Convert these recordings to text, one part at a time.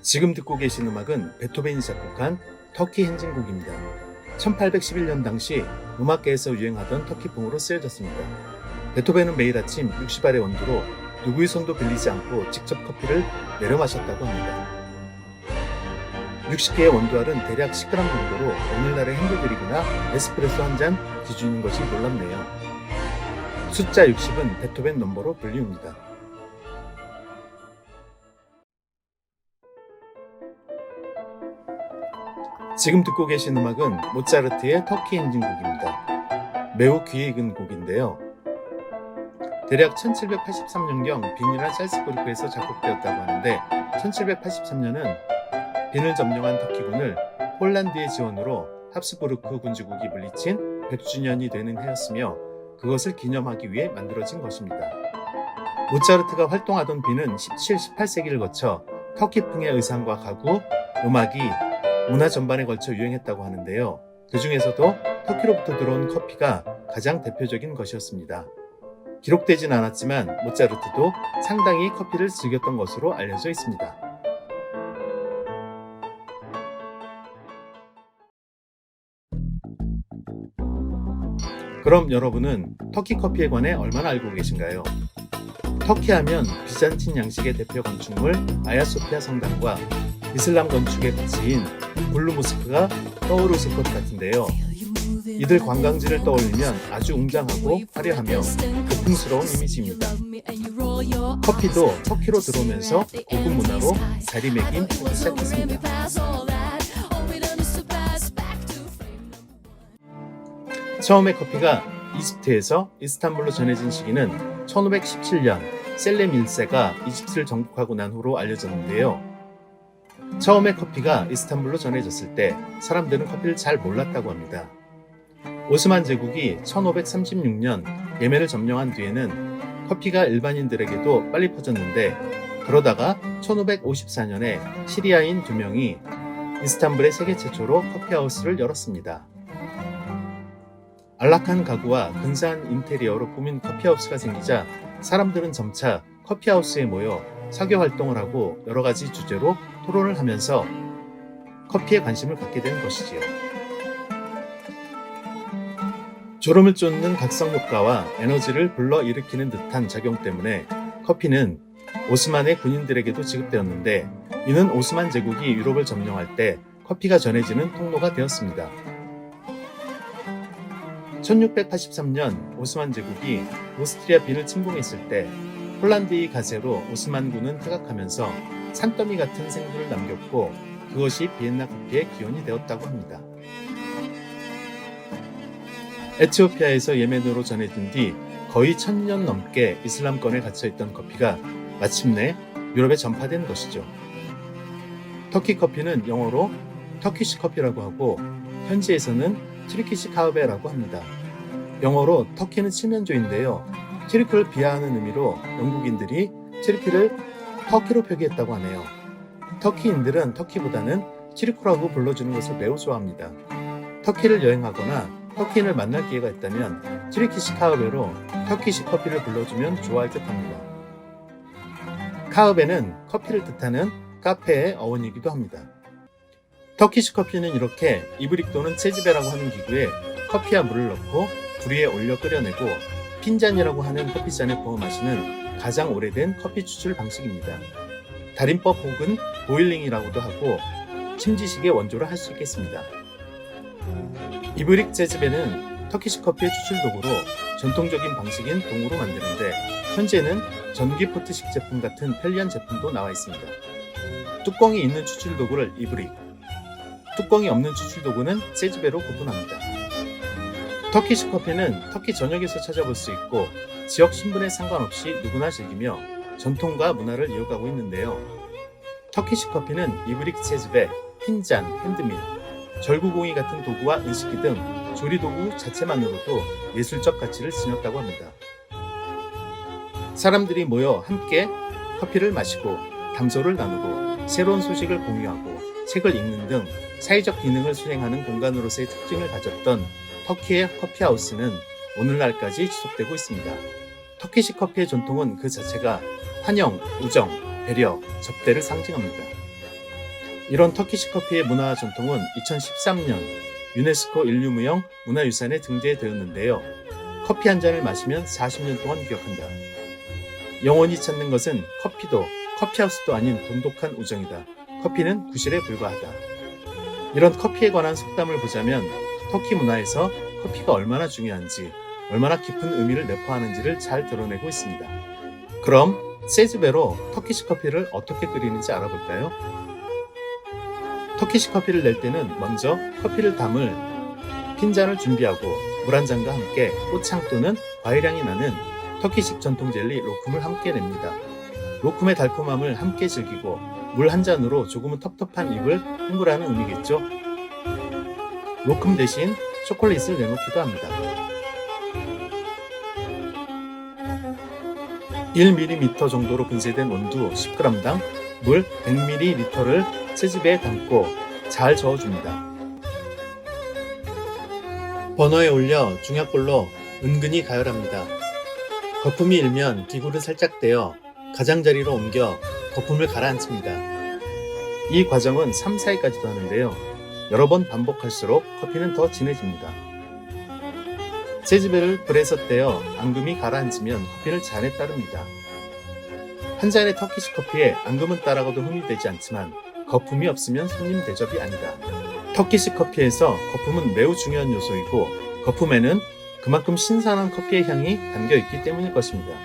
지금 듣고 계신 음악은 베토벤이 작곡한 터키 행진곡입니다. 1811년 당시 음악계에서 유행하던 터키풍으로 쓰여졌습니다. 베토벤은 매일 아침 60알의 온도로 누구의 손도 빌리지 않고 직접 커피를 내려 마셨다고 합니다. 60개의 원두알은 대략 10g 정도로 오늘날의 핸드드립이나 에스프레소 한 잔 기준인 것이 놀랍네요. 숫자 60은 베토벤 넘버로 불리웁니다. 지금 듣고 계신 음악은 모차르트의 터키 행진곡입니다. 매우 귀에 익은 곡인데요. 대략 1783년경 빈이나 살스부르크에서 작곡되었다고 하는데 1783년은 빈을 점령한 터키군을 폴란드의 지원으로 합스부르크 군주국이 물리친 100주년이 되는 해였으며 그것을 기념하기 위해 만들어진 것입니다. 모차르트가 활동하던 빈은 17, 18세기를 거쳐 터키풍의 의상과 가구, 음악이 문화 전반에 걸쳐 유행했다고 하는데요. 그 중에서도 터키로부터 들어온 커피가 가장 대표적인 것이었습니다. 기록되진 않았지만 모차르트도 상당히 커피를 즐겼던 것으로 알려져 있습니다. 그럼 여러분은 터키 커피에 관해 얼마나 알고 계신가요? 터키 하면 비잔틴 양식의 대표 건축물 아야소피아 성당과 이슬람 건축의 빛인 블루 모스크가 떠오르실 것 같은데요. 이들 관광지를 떠올리면 아주 웅장하고 화려하며 고풍스러운 이미지입니다. 커피도 터키로 들어오면서 고급 문화로 자리매김하기 시작했습니다. 처음에 커피가 이집트에서 이스탄불로 전해진 시기는 1517년 셀렘 1세가 이집트를 정복하고 난 후로 알려졌는데요. 처음에 커피가 이스탄불로 전해졌을 때 사람들은 커피를 잘 몰랐다고 합니다. 오스만 제국이 1536년 예멘을 점령한 뒤에는 커피가 일반인들에게도 빨리 퍼졌는데 그러다가 1554년에 시리아인 2명이 이스탄불에 세계 최초로 커피하우스를 열었습니다. 안락한 가구와 근사한 인테리어로 꾸민 커피하우스가 생기자 사람들은 점차 커피하우스에 모여 사교 활동을 하고 여러 가지 주제로 토론을 하면서 커피에 관심을 갖게 된 것이지요. 졸음을 쫓는 각성 효과와 에너지를 불러일으키는 듯한 작용 때문에 커피는 오스만의 군인들에게도 지급되었는데 이는 오스만 제국이 유럽을 점령할 때 커피가 전해지는 통로가 되었습니다. 1683년 오스만 제국이 오스트리아 빈을 침공했을 때 폴란드의 가세로 오스만군은 퇴각하면서 산더미 같은 생두를 남겼고 그것이 비엔나 커피의 기원이 되었다고 합니다. 에티오피아에서 예멘으로 전해진 뒤 거의 1000년 넘게 이슬람권에 갇혀있던 커피가 마침내 유럽에 전파된 것이죠. 터키 커피는 영어로 터키시 커피라고 하고 현지에서는 트리키시 카우베라고 합니다. 영어로 터키는 칠면조인데요. 튀르키를 비하하는 의미로 영국인들이 튀르키를 터키로 표기했다고 하네요. 터키인들은 터키보다는 튀르키라고 불러주는 것을 매우 좋아합니다. 터키를 여행하거나 터키인을 만날 기회가 있다면 튀르키시 카우베로 터키시 커피를 불러주면 좋아할 듯합니다. 카우베는 커피를 뜻하는 카페의 어원이기도 합니다. 터키시 커피는 이렇게 이브릭 또는 체지베라고 하는 기구에 커피와 물을 넣고 불 위에 올려 끓여내고 핀잔이라고 하는 커피잔에 부어 마시는 가장 오래된 커피 추출 방식입니다. 달인법 혹은 보일링이라고도 하고 침지식의 원조로 할 수 있겠습니다. 이브릭 체즈베는 터키시 커피의 추출 도구로 전통적인 방식인 동으로 만드는데 현재는 전기 포트식 제품 같은 편리한 제품도 나와 있습니다. 뚜껑이 있는 추출 도구를 이브릭, 뚜껑이 없는 추출 도구는 체즈베로 구분합니다. 터키시 커피는 터키 전역에서 찾아볼 수 있고 지역 신분에 상관없이 누구나 즐기며 전통과 문화를 이어가고 있는데요. 터키시 커피는 이브릭 체즈베, 핀잔, 핸드밀, 절구공이 같은 도구와 은식기 등 조리도구 자체만으로도 예술적 가치를 지녔다고 합니다. 사람들이 모여 함께 커피를 마시고 담소를 나누고 새로운 소식을 공유하고 책을 읽는 등 사회적 기능을 수행하는 공간으로서의 특징을 가졌던 터키의 커피하우스는 오늘날까지 지속되고 있습니다. 터키식 커피의 전통은 그 자체가 환영, 우정, 배려, 접대를 상징합니다. 이런 터키식 커피의 문화와 전통은 2013년 유네스코 인류무형 문화유산에 등재되었는데요. 커피 한 잔을 마시면 40년 동안 기억한다. 영원히 찾는 것은 커피도 커피하우스도 아닌 돈독한 우정이다. 커피는 구실에 불과하다. 이런 커피에 관한 속담을 보자면 터키 문화에서 커피가 얼마나 중요한지, 얼마나 깊은 의미를 내포하는지를 잘 드러내고 있습니다. 그럼 세즈베로 터키식 커피를 어떻게 끓이는지 알아볼까요? 터키식 커피를 낼 때는 먼저 커피를 담을 핀잔을 준비하고 물 한 잔과 함께 꽃향 또는 과일향이 나는 터키식 전통 젤리 로쿰을 함께 냅니다. 로쿰의 달콤함을 함께 즐기고 물 한 잔으로 조금은 텁텁한 입을 헹구라는 의미겠죠. 로쿰 대신 초콜릿을 내놓기도 합니다. 1ml 정도로 분쇄된 원두 10g당 물 100ml를 세즈베에 담고 잘 저어줍니다. 버너에 올려 중약불로 은근히 가열합니다. 거품이 일면 기구를 살짝 떼어 가장자리로 옮겨 거품을 가라앉힙니다. 이 과정은 3, 4일까지도 하는데요. 여러 번 반복할수록 커피는 더 진해집니다. 세즈베를 불에서 떼어 앙금이 가라앉으면 커피를 잔에 따릅니다. 한 잔의 터키식 커피에 앙금은 따라가도 흠이 되지 않지만 거품이 없으면 손님 대접이 아니다. 터키식 커피에서 거품은 매우 중요한 요소이고 거품에는 그만큼 신선한 커피의 향이 담겨있기 때문일 것입니다.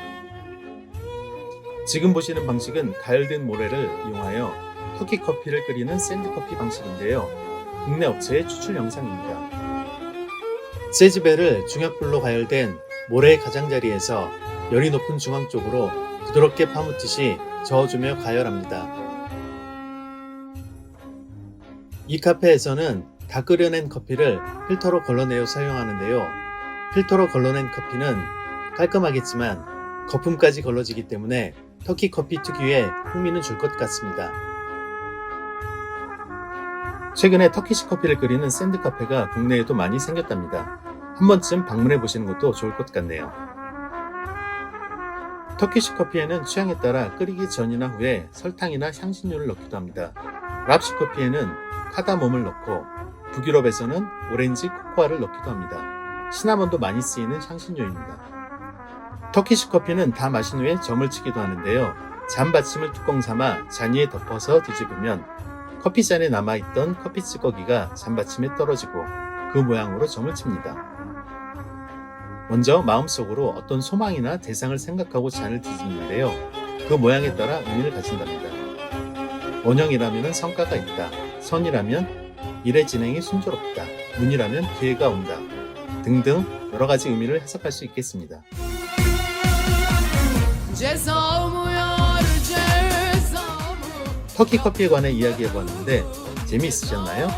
지금 보시는 방식은 가열된 모래를 이용하여 터키 커피를 끓이는 샌드커피 방식인데요. 국내 업체의 추출 영상입니다. 세즈베를 중약불로 가열된 모래의 가장자리에서 열이 높은 중앙 쪽으로 부드럽게 파묻듯이 저어주며 가열합니다. 이 카페에서는 다 끓여낸 커피를 필터로 걸러내어 사용하는데요. 필터로 걸러낸 커피는 깔끔하겠지만 거품까지 걸러지기 때문에 터키 커피 특유의 풍미는 줄 것 같습니다. 최근에 터키식 커피를 끓이는 샌드 카페가 국내에도 많이 생겼답니다. 한 번쯤 방문해 보시는 것도 좋을 것 같네요. 터키식 커피에는 취향에 따라 끓이기 전이나 후에 설탕이나 향신료를 넣기도 합니다. 아랍식 커피에는 카다몬을 넣고 북유럽에서는 오렌지 코코아를 넣기도 합니다. 시나몬도 많이 쓰이는 향신료입니다. 터키식 커피는 다 마신 후에 점을 치기도 하는데요. 잔 받침을 뚜껑 삼아 잔 위에 덮어서 뒤집으면 커피잔에 남아있던 커피 찌꺼기가 잔 받침에 떨어지고 그 모양으로 점을 칩니다. 먼저 마음속으로 어떤 소망이나 대상을 생각하고 잔을 뒤집는데요. 그 모양에 따라 의미를 가진답니다. 원형이라면 성과가 있다, 선이라면 일의 진행이 순조롭다, 운이라면 기회가 온다 등등 여러 가지 의미를 해석할 수 있겠습니다. 터키 커피에 관해 이야기해보았는데 재미있으셨나요?